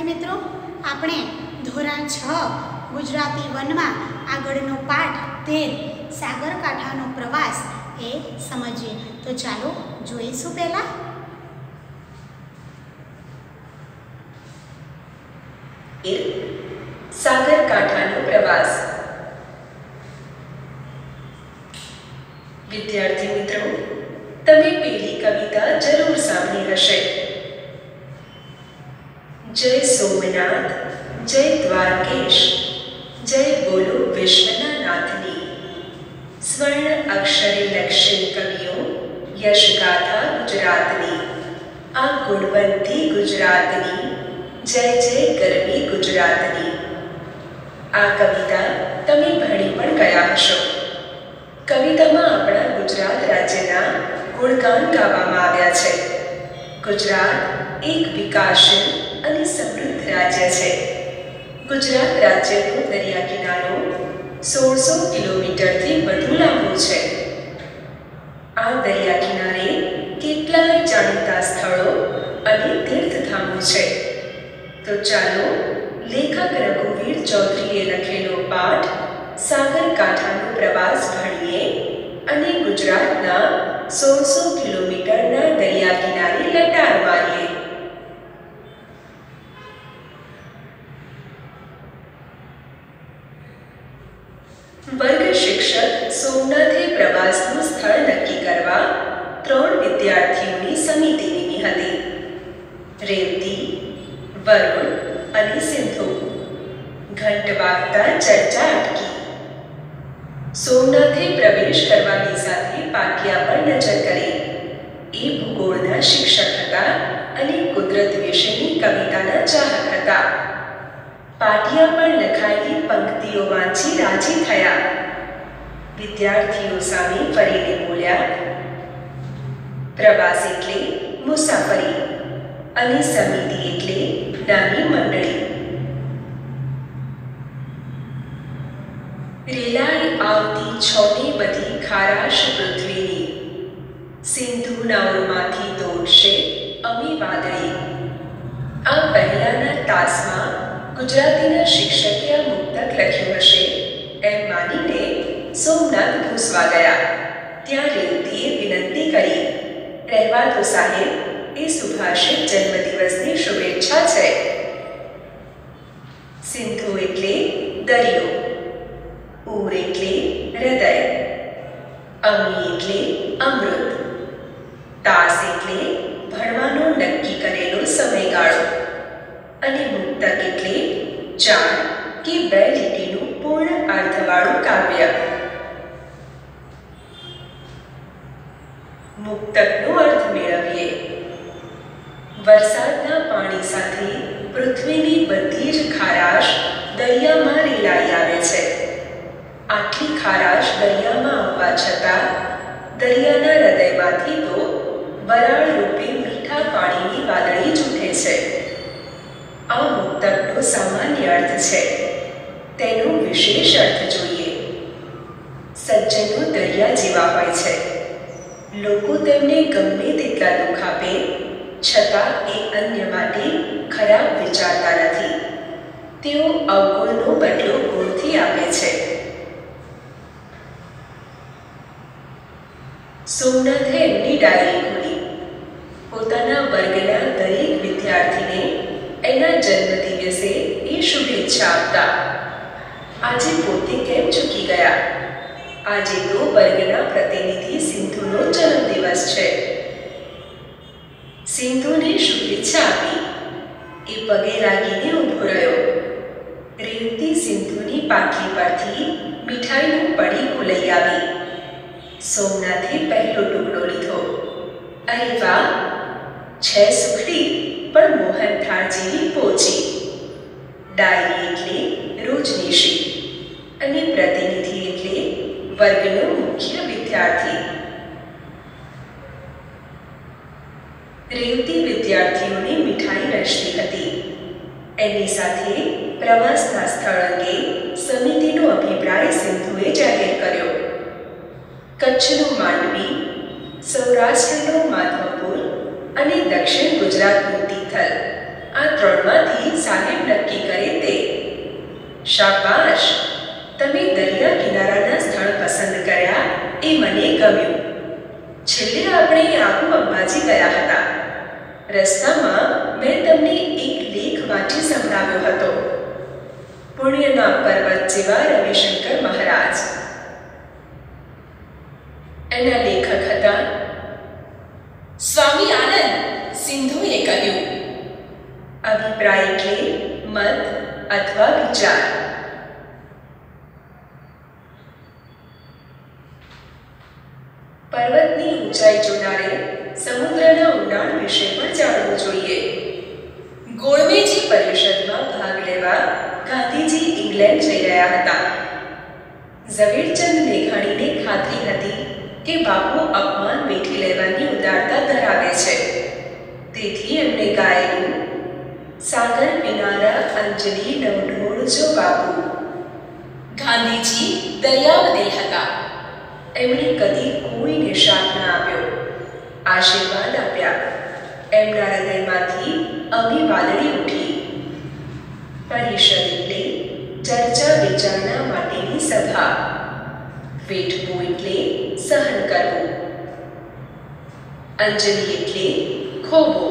મિત્રો આપણે ધોરણ 6 ગુજરાતી 1 માં આગળનો પાઠ 13 સાગરકાંઠાનો પ્રવાસ એ સમજીએ। તો ચાલો જોઈશું। પહેલા સાગરકાંઠાનો પ્રવાસ। વિદ્યાર્થી મિત્રો, તમે પેલી કવિતા જરૂર સાંભળી હશે। जय सोमनाथ जय द्वारकेश जय बोलो विश्वना नाथनी। स्वर्ण अक्षरे लक्ष्य कवियों यश गाथा गुजरातनी। आ गुणवंती गुजरातनी जय जय गरवी गुजरातनी। आ कविता तमे भणी पण गया हशो। कवितामां आपणा गुजरात राज्यना गुणगान गावामां આવ્યા છે। गुजरात एक विकासशील અને સમૃદ્ધ રાજ્ય છે। ગુજરાત રાજ્યનો દરિયા કિનારો 1600 કિલોમીટરથી વધુ લાંબો છે। આ દરિયા કિનારે કેટલાય જાણીતા સ્થળો અને તીર્થધામો છે। તો ચાલો લેખક રઘુવીર ચૌધરીએ લખેલો પાઠ સાગરકાંઠાનો પ્રવાસ ભણીએ અને ગુજરાતના 1600 કિલોમીટરના દરિયા કિનારે લટાર મારીએ। वर्ग शिक्षक सोमनाथे प्रवासનું સ્થળ નક્કી કરવા 3 વિદ્યાર્થીઓની સમિતિ નીમી હતી। રેવતી, વરુણ અને સિંધુ। ઘંટ વાગતા ચર્ચા અટકી। સોમનાથે પ્રવેશ કરવાની સાથે પાટિયા પર નજર કરી। એ ભૂગોળના શિક્ષક હતા અને કુદરત વિશેની કવિતાના ચાહક હતા। પાટિયા પર લખાયેલી પંક્તિઓ વાંચી રાજી થયા। વિદ્યાર્થીઓ સામે ફરીને બોલ્યા, પ્રવાસ એટલે મુસાફરી અને સમિતિ એટલે નાની મંડળી। રેલાઈ આવતી છોને બધી ખારાશ પૃથ્વીની। સિંધુના ઓરમાંથી દોડશે અમી વાદળી। આ પહેલાના તાસમાં ગુજરાતીના શિક્ષકે આ મુક્તક લખ્યું હશે એમ માનીને સોમનાથ ભૂસવા ગયા। ત્યાં રેવતીએ વિનંતી કરી, રહેવા દો સાહેબ, એ સુભાષિત જન્મદિવસની શુભેચ્છા છે। સિંધુ એટલે દરિયો, ઉર એટલે હૃદય, અમી એટલે અમૃત, તાસ એટલે ભણવાનો નક્કી કરેલો સમયગાળો અને મુક્તક એટલે 4 કે 2 લીટીનું પૂર્ણ અર્થવાળું કાવ્ય। મુક્તકનો અર્થ મેળવીએ। વરસાદના પાણી સાથે પૃથ્વીની બધી જ ખારાશ દરિયામાં રેલાઈ આવે છે। આટલી ખારાશ દરિયામાં આવવા છતાં દરિયાના હૃદયમાંથી તો વરાળ રૂપે મીઠા પાણીની વાદળી છૂટે છે। આ મુક્તકનો સામાન્ય અર્થ છે, તેનો વિશેષ અર્થ જોઈએ। સજ્જનો દરિયા જેવા હોય છે। લોકો તેમને ગમે તેટલા દુઃખ આપે છતાં એ અન્ય માટે ખરાબ વિચારતા નથી। તેઓ અવગુણનો બદલો ગુણથી આપે છે। સોમનાથે એમની ડાયરી ખોલી। પોતાના વર્ગના દરેક વિદ્યાર્થીને એના જન્મદિવસે એ શુભેચ્છા આપતા। આજે પોતે કેમ ચૂકી ગયા? આજે તો વર્ગના પ્રતિનિધિ સિંધુનો જન્મદિવસ છે। સિંધુને શુભેચ્છા આપી એ પગે લાગીને ઊભો રહ્યો। રેવતી સિંધુની પાટલી પરથી મીઠાઈનું પડીકું લઈ આવી। સોમનાથે પહેલો ટુકડો લીધો। અરે વાહ, છે સુખડી પણ મોહનથાળ જેવી પોચી। ડાયરી એટલે રોજનીશી અને પ્રતિનિધિ એટલે વર્ગનો મુખ્ય વિદ્યાર્થી। રેવતી વિદ્યાર્થીઓને મીઠાઈ વેચતી હતી। એની સાથે પ્રવાસના સ્થળ અંગે સમિતિનો અભિપ્રાય સિંધુએ જાહેર કર્યો। કચ્છનું માંડવી, સૌરાષ્ટ્રનો માધવપુર અને દક્ષિણ ગુજરાતનું તિથલ, આ ત્રણમાંથી સાગર શાબાશ, તમે દરિયા કિનારાના સ્થળ પસંદ કર્યા એ મને ગમ્યું. છેલ્લે આપણે આબુ અંબાજી ગયા હતા. રસ્તામાં મેં તમને એક લેખ વાંચી સંભળાવ્યો હતો. પુણ્યના પર્વત જેવા રવિશંકર મહારાજ. એના લેખક હતા સ્વામી આનંદ. સિંધુએ કહ્યું, અભિપ્રાય એટલે મત અથવા વિચાર. પર્વતની ઊંચાઈ જોનારે સમુદ્રના ઊંડાણ વિશે પણ જાણવું જોઈએ. ગોળમેજી પરિષદમાં ભાગ લેવા ગાંધીજી ઇંગ્લેન્ડ જઈ રહ્યા હતા. ઝવેરચંદ મેઘાણીને ખાતરી હતી કે બાપુ અપમાન વેઠી લેવાની ઉદારતા ધરાવે છે. તેથી એમણે ગાયેલું, સાગર કિનારા અંજલિ નવઢોળજો બાપુ. ગાંધીજી દરિયાવદે હતા. એમણે કદી કોઈને શાપ ના આપ્યો, આશીર્વાદ આપ્યા. એમના હૃદયમાંથી અમી વાદળી ઉઠી. પરિષદ એટલે ચર્ચા વિચારણા માટેની સભા. વેઠવું એટલે સહન કરવું. અંજલિ એટલે ખોબો.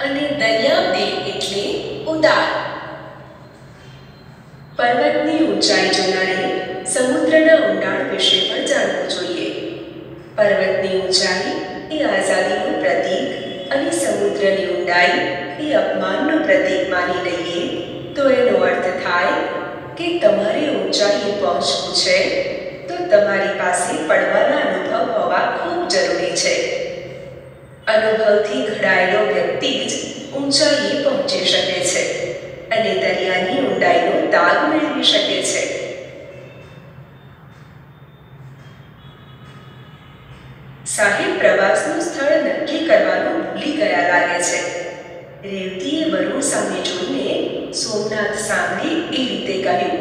અને દરિયાવદે એટલે ઉદાર. પર્વતની ઊંચાઈ જોનારે સમુદ્રના ઊંડાણ વિશે પણ જાણવું જોઈએ. પર્વતની ઊંચાઈ એ આઝાદીનું પ્રતીક અને સમુદ્રની ઊંડાઈ એ અપમાનનું પ્રતીક માની લઈએ તો એનો અર્થ થાય કે તમારે ઊંચાઈએ પહોંચવું છે તો તમારી પાસે પડવાના અનુભવ હોવા ખૂબ જરૂરી છે. અનુભવથી ઘડાયેલો વ્યક્તિ જ ઊંચાઈએ પહોંચી શકે છે અને દરિયાની ઊંડાઈનો તાગ મેળવી શકે છે. સાહેબ પ્રવાસનું સ્થળ નક્કી કરવાનું ભૂલી ગયા લાગે છે. રેવતીએ વરુણ સામે જોઈને સોમનાથ સાંભળી એ રીતે કહ્યું.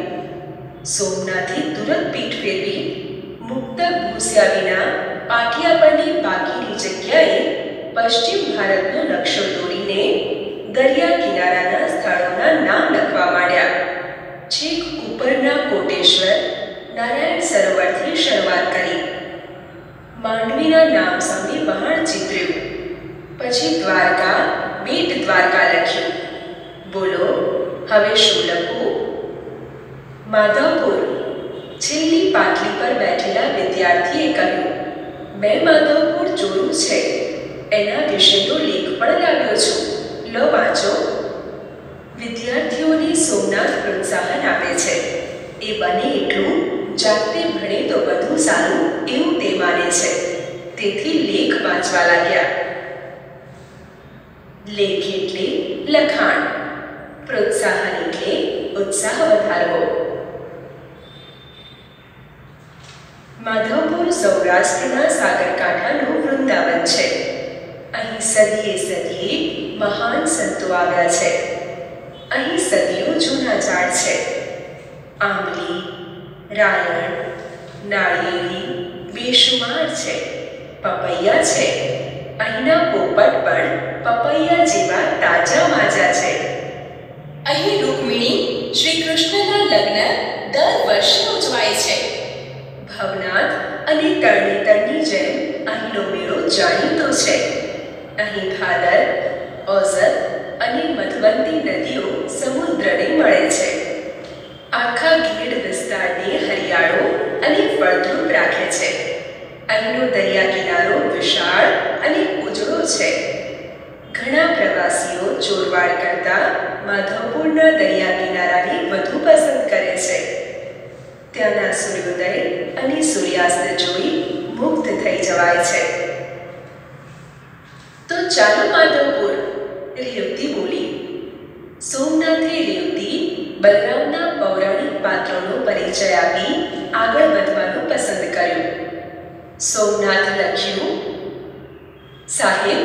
સોમનાથે તુરંત પીઠ ફેરવી મુક્ત ભૂસ્યા વિના પાટિયા પરની બાકીની જગ્યાએ પશ્ચિમ ભારતનો નકશો દોરીને દરિયા કિનારાના સ્થળોના નામ લખવા માંડ્યા. છેક ઉપરના કોટેશ્વર નારાયણ સરોવરથી શરૂઆત કરી. માંડવીના નામ સામે વહાણ ચિતર્યું. પછી દ્વારકા, બેટ દ્વારકા લખ્યું. બોલો, હવે શું લખવું? માધવપુર. છેલ્લી પાટલી પર બેઠેલા વિદ્યાર્થીએ કહ્યું, મેં માધવપુર જોયું છે. એના વિશેનો લેખ પણ લાવ્યો છું. લો વાંચો. વિદ્યાર્થીઓને સોમનાથ પ્રોત્સાહન આપે છે. એ બને એટલું જાતે ભણે તો બધું સારું એવું તે માને છે. તેથી લેખ વાંચવા લાગ્યા. લેખ એટલે લખાણ. પ્રોત્સાહન એટલે ઉત્સાહ વધારવો. માધવપુર સૌરાષ્ટ્રના સાગરકાંઠાનું વૃંદાવન છે. અહીં સદીએ સદીએ મહાન સંતો આવ્યા છે. અહીં સદીઓ જૂના ઝાડ છે. આંબલી, રાયણ, નાળિયેરી, બેશુમાર છે. પપૈયા છે. અહીંના પોપટ પણ પપૈયા જેવા તાજા માજા છે. અહીં રૂકમિણી શ્રી કૃષ્ણના લગ્ન દર વર્ષે ઉજવાય છે. ભવનાથ અને તરણેતરની જેમ અહીંનો મેળો જાણીતો છે. અહીં ભાદર, ઓઝત અને મધવંતી નદીઓ સમુદ્રને મળે છે. આખા ગીડ વિસ્તારને હરિયાળો અને ફળદ્રુપ રાખે છે. અહીંનો દરિયા કિનારો વિશાળ અને ઉજળો છે. ઘણા પ્રવાસીઓ ચોરવાડ કરતા માધવપુરના દરિયા કિનારાને વધુ પસંદ કરે છે. ત્યાંના સૂર્યોદય અને સૂર્યાસ્ત જોઈ મુગ્ધ થઈ જવાય છે. તો ચાલો માધવપુર, રેવતી બોલી. સોમનાથે રેવતી બલરામના પૌરાણિક પાત્રોનો પરિચય આપી આગળ વધવાનું પસંદ કર્યું. સોમનાથ લખ્યું. સાહેબ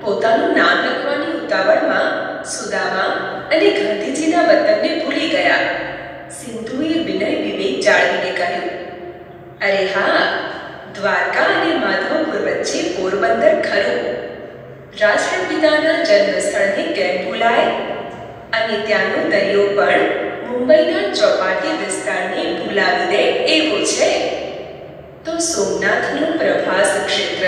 પોતાનું નામ લખવાની ઉતાવળમાં સુદામા અને ગાંધીજીના વતનને ભૂલી ગયા. સિંધુએ વિનય વિવેક જાળવીને કહ્યું, અરે હા, દ્વારકા અને માધવપુર વચ્ચે પોરબંદર ખરું. રાષ્ટ્રપિતાના જન્મસ્થળને કેમ ભૂલાય? અને ત્યાંનો દરિયો પણ મુંબઈના ચોપાટી વિસ્તારને ભૂલાવી દે એવું છે. તો સોમનાથનું પ્રભાસ ક્ષેત્ર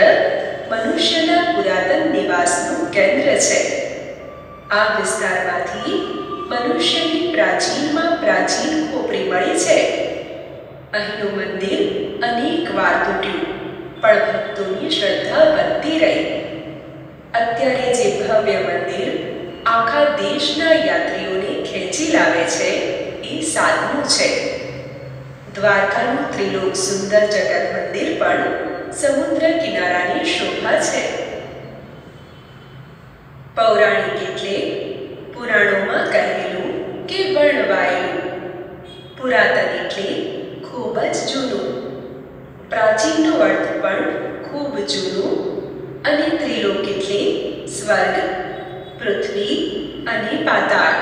મનુષ્યના પુરાતન નિવાસનું કેન્દ્ર છે. આ વિસ્તારમાંથી મનુષ્યની પ્રાચીનમાં પ્રાચીન ખોપરી મળી છે. અહીંનું મંદિર અનેક વાર તૂટ્યું, પણ ભક્તોની શ્રદ્ધા વધતી રહી. અત્યારે જે ભવ્ય મંદિર આખા દેશના યાત્રીઓને ખેંચી લાવે છે એ સાતમું છે. દ્વારકાનું ત્રિલોક સુંદર જગત મંદિર પણ સમુદ્ર કિનારાની શોભા છે. પૌરાણિક એટલે પુરાણોમાં કહેલું કે વર્ણવાયેલું. પુરાતન એટલે ખૂબ જ જૂનું. પ્રાચીનનો અર્થ પણ ખૂબ જૂનું. અને ત્રિલોક એટલે સ્વર્ગ, પૃથ્વી અને પાતાળ.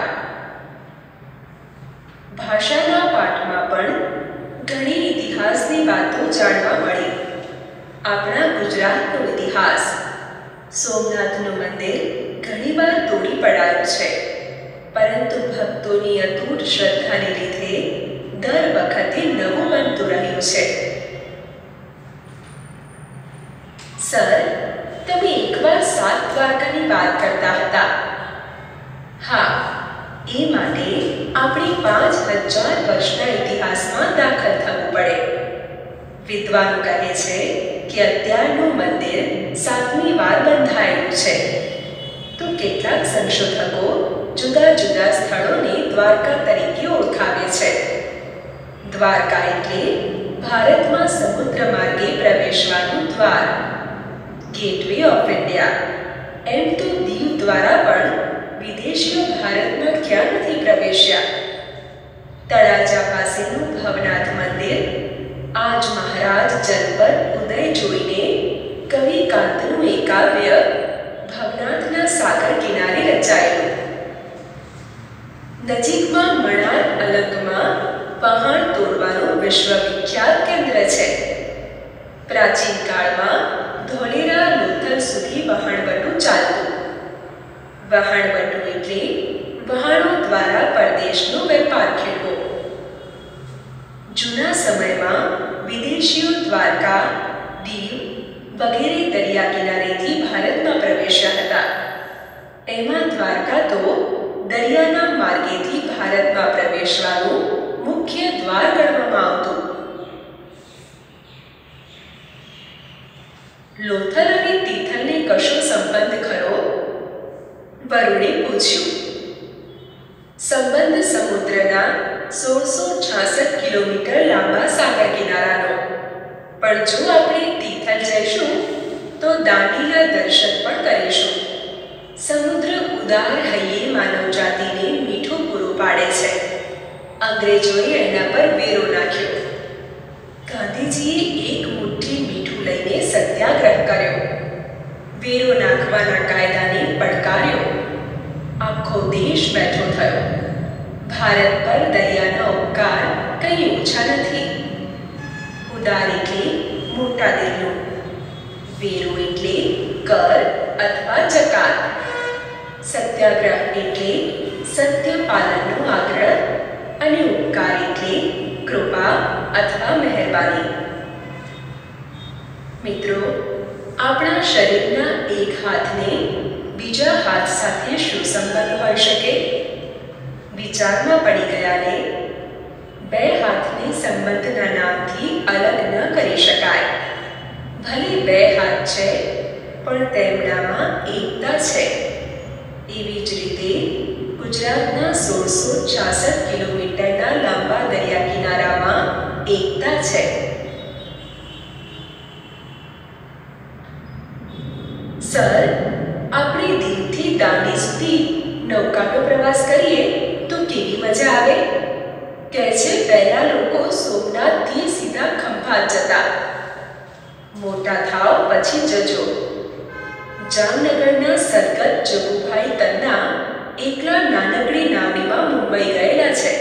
ભાષાના પાઠમાં પણ ઘણી ઇતિહાસની વાતો જાણવા મળી. આપણા ગુજરાતનો ઇતિહાસ. સોમનાથનું મંદિર ઘણીવાર તોડી પડાયું છે, પરંતુ ભક્તોની અતૂટ શ્રદ્ધાને લીધે દર વખતે નવું બનતું રહ્યું છે. સર, તમે એકવાર સાત દ્વારકાની વાત કરતા હતા. હા, એ માટે આપણે 5000 વર્ષના ઇતિહાસમાં દાખલ થવું પડે. વિદ્વાનો કહે છે કે અત્યારનું મંદિર 7મી વાર બંધાયેલું છે. તો કેટલાક સંશોધકો જુદા જુદા સ્થળોને દ્વારકા તરીકે ઓળખાવે છે. દ્વારકા એટલે ભારતમાં સમુદ્ર માર્ગે પ્રવેશવાનું દ્વાર, ગેટવે ઓફ ઇન્ડિયા. એમ તો દીવ દ્વારા પણ વિદેશીઓ ભારતમાં ક્યાં નથી પ્રવેશ્યા. તળાજા પાસેનું ભવનાથ મંદિર આજ મહારાજ જનપદ ઉદય જોઈને કવિ કાંતનું એ કાવ્ય ભવનાથના સાગર કિનારે રચાયેલું. નજીકમાં મણાર અલંગમાં વહાણ તોડવાનું વિશ્વવિખ્યાત કેન્દ્ર છે. પ્રાચીન કાળમાં ધોલેરા લોથલ સુધી વહાણવટું ચાલતું. વહાણવટું એટલે વહાણો દ્વારા પરદેશનો વેપાર ખેડવો. જૂના સમયમાં વિદેશીઓ દ્વારકા, દીવ વગેરે દરિયા કિનારેથી ભારતમાં પ્રવેશ્યા હતા. એમાં દ્વારકા તો દરિયાના માર્ગેથી ભારતમાં પ્રવેશવાનું મુખ્ય દ્વાર ગણવામાં આવતું. લોથલ અને તિથલને કશો સંબંધ ખરો? વરુણે પૂછ્યું. સંબંધ સમુદ્રના 1666 કિલોમીટર લાંબા સાગર કિનારાનો. પણ જો આપણે તિથલ જઈશું તો દાંડીના દર્શન પણ કરીશું. સમુદ્ર ઉદાર હૈયે માનવ જાતિને મીઠું પૂરું પાડે છે. અંગ્રેજોએ એના પર વેરો નાખ્યો. ગાંધીજીએ એક મુઠ્ઠી મીઠું લઈને સત્યાગ્રહ કર્યો. વેરો નાખવાના કાયદાને પડકાર્યો. આખો દેશ બેઠો થયો. ભારત પર દરિયાના ઉપકાર કંઈ ઓછા નથી. ઉદાર એટલે મોટા દિલનું. વેરો એટલે કર અથવા જકાત. સત્યાગ્રહ એટલે સત્ય પાલનનો આગ્રહ. અને ઉપકાર એટલે કૃપા અથવા મહેરબાની. મિત્રો, આપણા શરીરના એક હાથને બીજા હાથ સાથે શું સંબંધ હોઈ શકે? વિચારમાં પડી ગયાને બે હાથને સંબંધના નામથી અલગ ન કરી શકાય. ભલે બે હાથ છે, પણ તેમનામાં એકતા છે. એવી જ રીતે ગુજરાતના 1666 કિલોમીટરના લાંબા દરિયા કિનારામાં એકતા છે. સર, આપણે દીવથી દાંડી સુધી નૌકાનો પ્રવાસ કરીએ તો કેવી મજા આવે? કહે છે પહેલા લોકો સોમનાથથી સીધા ખંભાત જતા. મોટા થાવ પછી જજો. જામનગરના સરગત જગુભાઈ તન્ના એકલા નાનકડી નાવીમાં મુંબઈ ગયેલા છે.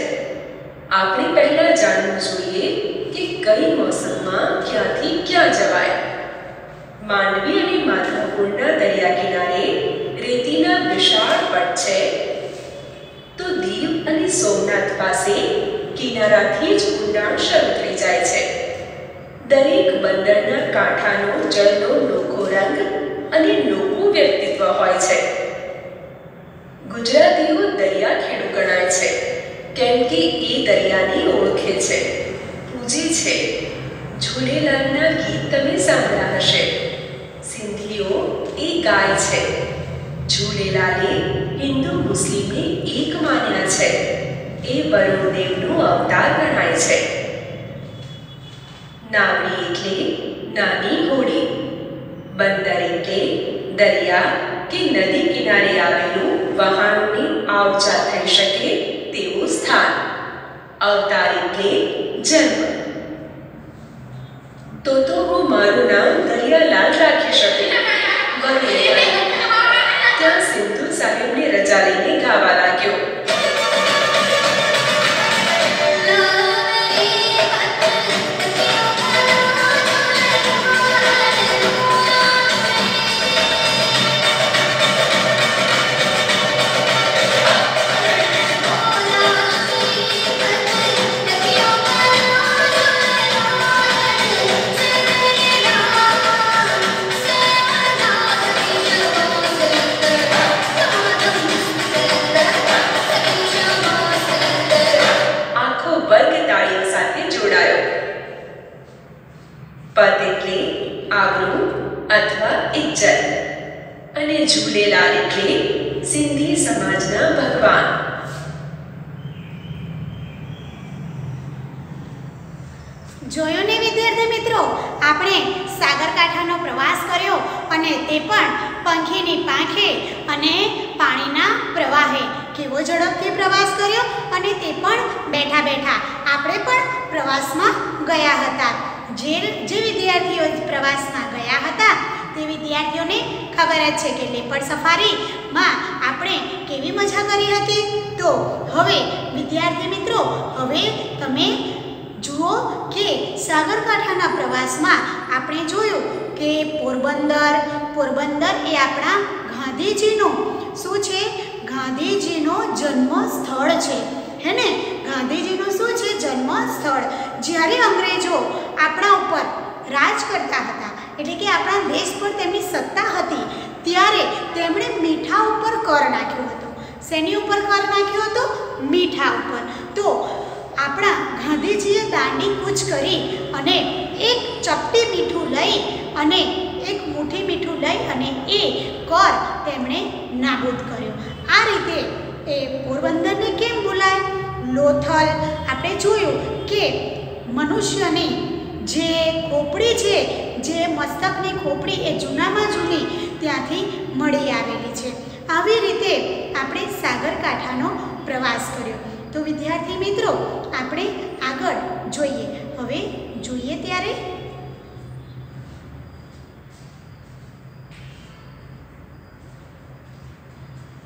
આપણે પહેલા જાણવું જોઈએ કે કઈ મોસમમાં ક્યાંથી ક્યાં જવાય. માંડવી અને માધવપુરના દરિયા કિનારે રેતીના વિશાળ પટ છે, તો દીવ અને સોમનાથ પાસે કિનારાથી જ ઊંડાણ શરૂ થઈ જાય છે. દરેક બંદરના કાંઠાનો જળનો નોખો રંગ અને નોખું વ્યક્તિત્વ હોય છે. ગુજરાતીઓ દરિયાખેડુ ગણાય છે, કેમ કે એ દરિયાને ઓળખે છે, પૂજે છે. ઝૂલેલાલના ગીત તમે સાંભળ્યા હશે. સિંધીઓ એ ગાય છે. ઝૂલેલાલે હિન્દુ મુસ્લિમને એક માન્યા છે. એ વરુણદેવનું અવતાર ગણાય છે. નાવડી એટલે નાની હોડી. બંદર એટલે દરિયા કે નદી કિનારે આવેલું વહાણોની આવજા થઈ શકે તેવું સ્થાન. અવતાર એટલે જન્મ. તો હું મારું નામ દરિયાલાલ રાખી શકું. ત્યાં સિંધુ સાહેબને રજા લઈને ગાવા લાગ્યો. પદ એટલે આબરૂ અથવા ઇજ્જત અને ઝૂલેલાલ એટલે સિંધી સમાજના ભગવાન. જોયું ને વિદ્યાર્થી મિત્રો, આપણે સાગરકાંઠાનો પ્રવાસ કર્યો અને તે પણ પંખીની પાંખે અને પાણીના પ્રવાહે. કેવો ઝડપથી પ્રવાસ કર્યો અને તે પણ બેઠા બેઠા. આપણે પણ પ્રવાસમાં ગયા હતા. જે વિદ્યાર્થીઓ પ્રવાસમાં ગયા હતા તે વિદ્યાર્થીઓને ખબર જ છે કે લેપર્ડ સફારીમાં આપણે કેવી મજા કરી હતી. તો હવે વિદ્યાર્થી મિત્રો, હવે તમે જુઓ કે સાગરકાંઠાના પ્રવાસમાં આપણે જોયું કે પોરબંદર એ આપણા ગાંધીજીનું શું છે? ગાંધીજીનો જન્મ સ્થળ છે, હે ને? ગાંધીજીનું શું છે? જન્મ સ્થળ. જ્યારે અંગ્રેજો આપણા ઉપર રાજ કરતા હતા, એટલે કે આપણા દેશ પર તેમની સત્તા હતી, ત્યારે તેમણે મીઠા ઉપર કર નાખ્યો હતો. શેની ઉપર કર નાખ્યો હતો? મીઠા ઉપર. તો આપણા ગાંધીજીએ દાંડી કૂચ કરી અને એક ચપટી મીઠું લઈ અને એક મુઠ્ઠી મીઠું લઈ અને એ કર તેમણે નાબૂદ કર્યો. આ રીતે એ પોરબંદરને કેમ બોલાય? લોથલ. આપણે જોયું કે મનુષ્યની જે ખોપડી છે, જે મસ્તકની ખોપડી, એ જૂનામાં જૂની ત્યાંથી મળી આવેલી છે. આવી રીતે આપણે સાગરકાંઠાનો પ્રવાસ કર્યો. તો વિદ્યાર્થી મિત્રો, આપણે આગળ જોઈએ. હવે જોઈએ ત્યારે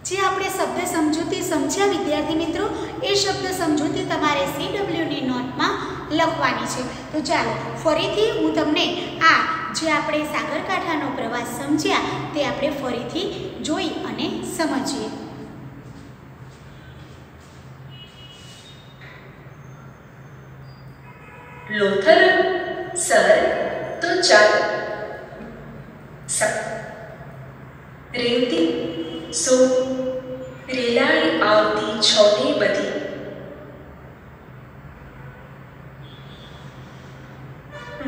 જે આપણે શબ્દ સમજૂતી સમજ્યા વિદ્યાર્થી મિત્રો, એ શબ્દ સમજૂતી તમારે CWની નોટમાં લખવાની છે. તો ચાલો ફરીથી હું તમને આ જે આપણે સાગરકાંઠાનો પ્રવાસ સમજ્યા તે આપણે ફરીથી જોઈ અને સમજીએ. લોથલ સર તો ચાલ. રેવતી સો રેલાઈ આવતી છોને બધી.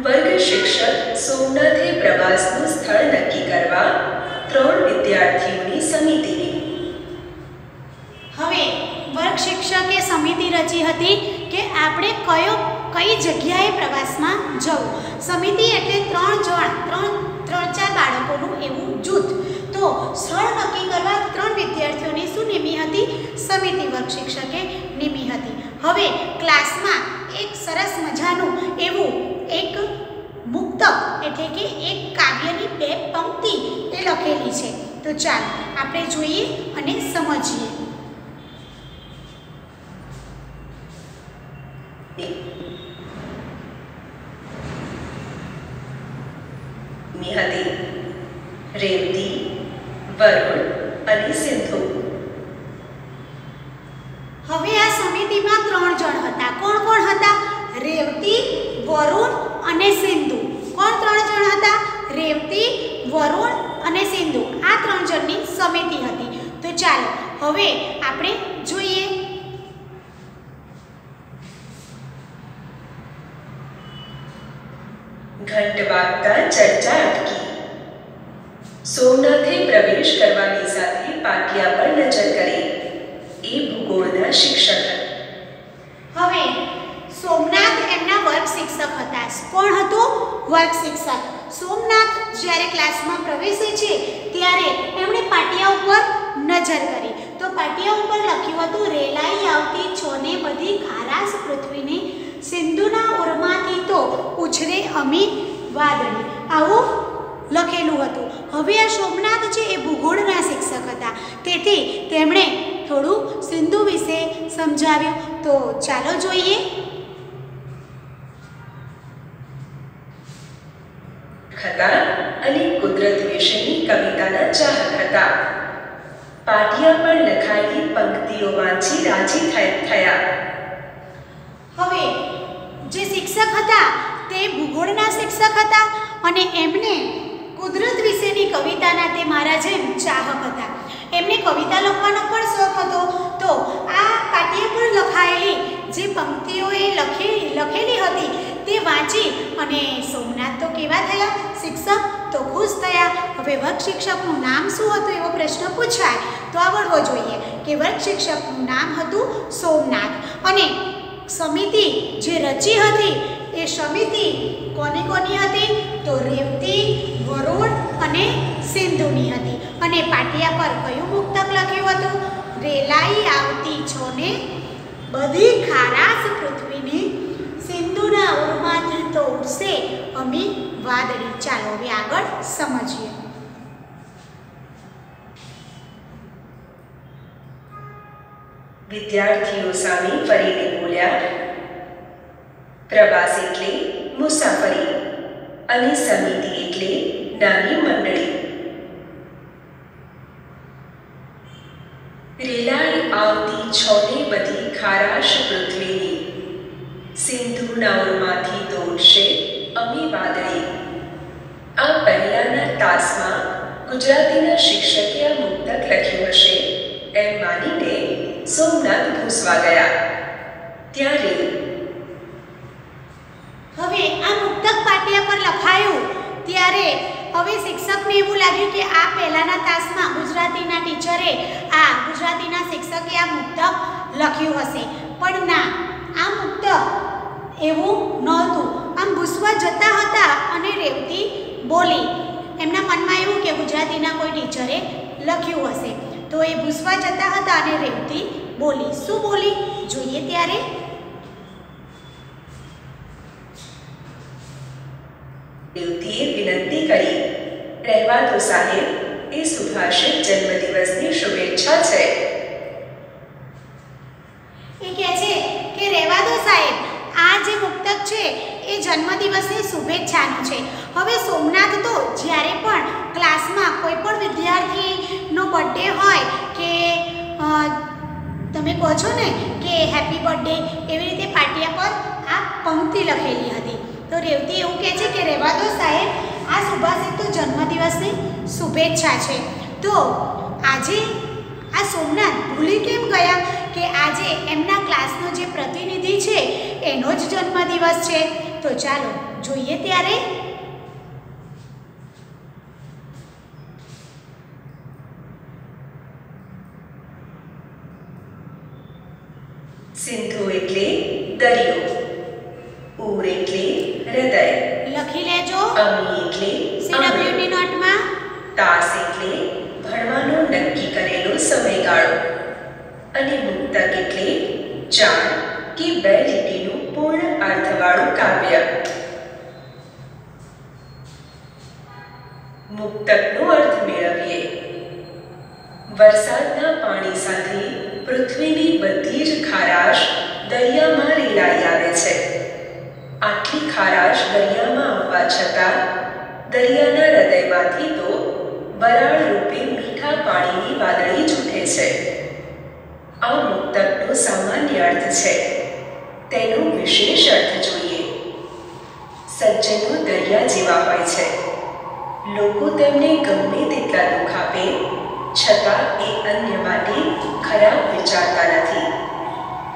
વર્ગ શિક્ષક સોમનાથે પ્રવાસનું સ્થળ નક્કી કરવા 3 વિદ્યાર્થીઓની સમિતિની. હવે વર્ગ શિક્ષકે સમિતિ રચી હતી કે આપણે કઈ જગ્યાએ પ્રવાસમાં જવું. સમિતિ એટલે 3-4 બાળકોનું એવું જૂથ. તો સ્થળ નક્કી કરવા 3 વિદ્યાર્થીઓની શું નિમી હતી? સમિતિ વર્ગ શિક્ષકે નિમી હતી. હવે ક્લાસમાં એક સરસ મજાનું એવું એક મુક્તક એટલે કે એક કાવ્યની 2 પંક્તિ એ લખેલી છે. તો ચાલો આપણે જોઈએ અને સમજીએ. હતી રેવતી, વરુણ અને સિંધુ. હવે આ સમિતિમાં 3 જણ હતા. કોણ કોણ હતા? રેવતી, વરુણ અને સિંધુ. કોણ 3 જણ હતા? રેવતી, વરુણ અને સિંધુ. આ 3 જણની સમિતિ હતી. તો ચાલો હવે આપણે જોઈએ. ઘંટ વાગતા ચર્ચા અટકી. સોમનાથે પ્રવેશ કરવાની સાથે પાટિયા પર નજર કરી. એ ભૂગોળના શિક્ષક. હવે સોમનાથ એમના વર્ગ શિક્ષક હતા. કોણ હતું? વર્ગ શિક્ષક. સોમનાથ જ્યારે ક્લાસમાં પ્રવેશે છે ત્યારે એમણે પાટિયા ઉપર નજર કરી. તો પાટિયા ઉપર લખ્યું હતું, રેલાઈ આવતી છોને બધી ખારાશ પૃથ્વીની, સિંધુના ઉરમાંથી તો ઉછરે અમી વાદળી. આવું લખેલું હતું. હવે આ સોમનાથ છે એ ભૂગોળના શિક્ષક હતા. તેથી તેમણે થોડું સિંધુ વિશે સમજાવ્યું. તો ચાલો જોઈએ. હતા અને કુદરત વિશેની કવિતાના ચાહક હતા. પાટિયા પર લખાયેલી પંક્તિઓ વાંચી રાજી થયા. હવે જે શિક્ષક હતા તે ભૂગોળના શિક્ષક હતા અને એમને કુદરત વિશેની કવિતાના તે મારા જેમ ચાહક હતા. એમને કવિતા લખવાનો પણ શોખ હતો. તો આ પાટિયા પર લખાયેલી જે પંક્તિઓ એ લખેલી હતી તે વાંચી અને સોમનાથ તો કેવા થયા? શિક્ષક તો ખુશ થયા. હવે વર્ગ શિક્ષકનું નામ શું હતું એવો પ્રશ્ન પૂછાય તો આવડવો જોઈએ કે વર્ગ શિક્ષકનું નામ હતું સોમનાથ. અને સમિતિ જે રચી હતી એ સમિતિ કોની હતી? તો રેવતી, વરુણ અને સિંધુની હતી. અને પાટિયા પર કયું મુક્તક લખ્યું હતું? રેલાઈ આવતી છોને બધી ખારાશ પૃથ્વીની, સિંધુના ઉરમાંથી તો ઉડશે અમી વાદળી. ચાલો હવે આગળ સમજીએ. વિદ્યાર્થીઓ સામે ફરીને બોલ્યા. પ્રવાસ એટલે મુસાફરી અને સમિતિ એટલે નાની મંડળી. રેલાઈ આવતી છોને બધી ખારાશ પૃથ્વીની, સિંધુના ઉરમાંથી તોડશે અમી વાદળી. આ પહેલાના તાસમાં ગુજરાતીના શિક્ષકે આ મુક્તક લખ્યું હશે એમ માનીને સોમનાથ ભૂસવા ગયા. ત્યારે હવે આ મુક્તક પાટિયા પર લખાયું ત્યારે હવે શિક્ષકને એવું લાગ્યું કે આ પહેલાના તાસમાં ગુજરાતીના ટીચરે ગુજરાતીના શિક્ષકે આ મુક્તક લખ્યું હશે. પણ ના, આ મુક્તક એવું નહોતું. આમ ભૂસવા જતા હતા અને રેવતી બોલી. એમના મનમાં એવું કે ગુજરાતીના કોઈ ટીચરે લખ્યું હશે. તો એ ભૂસવા જતા હતા અને રેવતી બોલી. શું બોલી જોઈએ ત્યારે. રેવતીએ વિનંતી કરી, રહેવા દો સાહેબ, એ સુભાષિત જન્મદિવસની શુભેચ્છા છે. એ કહે છે કે રહેવા દો સાહેબ, આ જે મુક્તક છે એ જન્મદિવસની શુભેચ્છાનું છે. હવે સોમનાથ તો જ્યારે પણ ક્લાસમાં કોઈ પણ વિદ્યાર્થીનો બર્થડે હોય કે તમે કહો છો ને કે હેપી બર્થડે, એવી રીતે પાટિયા પર આ પંક્તિ લખેલી હતી. તો રેવતી એવું કહે છે કે રહેવા દો સાહેબ, આ સુભાષિત તો જન્મદિવસની શુભેચ્છા છે. તો આજે આ સોમનાથ ભૂલી કેમ ગયા કે આજે એમના ક્લાસનો જે પ્રતિનિધિ છે એનો જ જન્મદિવસ છે. તો ચાલો જોઈએ ત્યારે. સિંધુ એટલે દરિયો, ઉર એટલે હૃદય. લખી લેજો અમી એટલે સીડબ્લ્યુની નોટમાં. તાસ એટલે ભણવાનો નક્કી કરેલો સમયગાળો. અને મુક્તક એટલે 4 કે 2 લીટીનું પૂર્ણ અર્થવાળું કાવ્ય. મુક્તકનો અર્થ મેળવીએ. વરસાદના પાણી સાથે પૃથ્વીની બધી જ ખારાશ દરિયામાં રેલાઈ આવે છે. આટલી ખારાશ દરિયામાં આવવા છતાં દરિયાના હૃદયમાંથી તો વરાળ રૂપે મીઠા પાણીની વાદળી છૂટે છે. આ મુક્તકનો સામાન્ય અર્થ છે, તેનો વિશેષ અર્થ જોઈએ. સજ્જનો દરિયા જેવા હોય છે. લોકો તેમને ગમે તેટલા દુઃખ આપે છતાં એ અન્ય માટે ખરાબ વિચારતા નથી.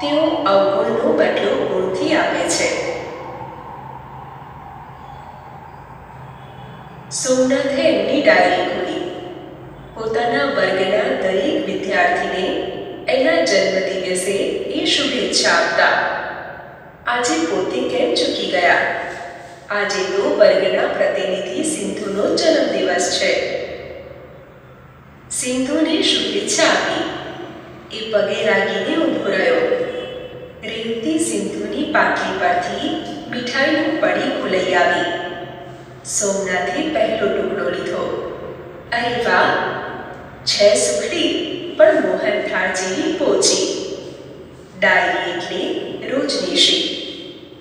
તેઓ અવગુણનો બદલો ગુણથી આપે છે. સોમનાથે એમની ડાયરી ખોલી. પોતાના વર્ગના દરેક વિદ્યાર્થીને એના જન્મદિવસે એ શુભેચ્છા આપતા. આજે પોતે કેમ ચૂકી ગયા? આજે તો વર્ગના પ્રતિનિધિ સિંધુનો જન્મદિવસ છે. સિંધુને શુભેચ્છા આપી. એ પગે લાગીને ઊભો રહ્યો. રેવતી સિંધુની પાટલી પરથી મીઠાઈનું પડીકું લઈ આવી. સોમનાથે પહેલો ટુકડો લીધો. અરે વાહ, છે સુખડી પણ મોહનથાળ જેવી પોચી. ડાયરી એટલે રોજનીશી.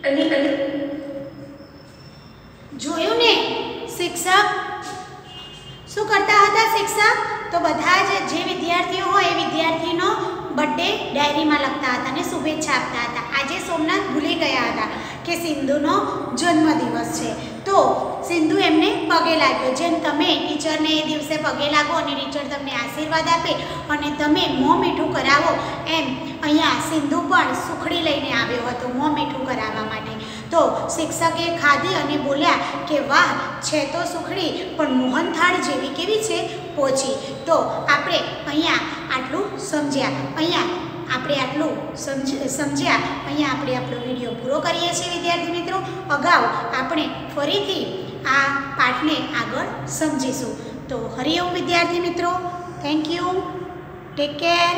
અને જોયું ને શિક્ષક શું કરતા હતા? શિક્ષક તો બધા જ જે વિદ્યાર્થીઓ હોય એ વિદ્યાર્થીનો બર્થડે ડાયરીમાં લખતા હતા અને શુભેચ્છા આપતા હતા. આજે સોમનાથ ભૂલી ગયા હતા કે સિંધુનો જન્મદિવસ છે, તો સિંધુ એમને પગે લાગ્યો. જેમ તમે ટીચરને એ દિવસે પગે લાગો અને ટીચર તમને આશીર્વાદ આપે અને તમે મોં મીઠું કરાવો, એમ અહીંયા સિંધુ પણ સુખડી લઈને આવ્યો હતો મોં મીઠું કરાવવા માટે. તો શિક્ષકે ખાધી અને બોલ્યા કે વાહ, છે તો સુખડી પણ મોહનથાળ જેવી કેવી છે? પોચી. તો આપણે અહીંયા આટલું સમજ્યા. અહીંયા આપણો વિડીયો પૂરો કરીએ છીએ વિદ્યાર્થી મિત્રો. અગાઉ આપણે ફરીથી આ પાઠને આગળ સમજીશું. તો હરિઓમ વિદ્યાર્થી મિત્રો. Thank you. Take care.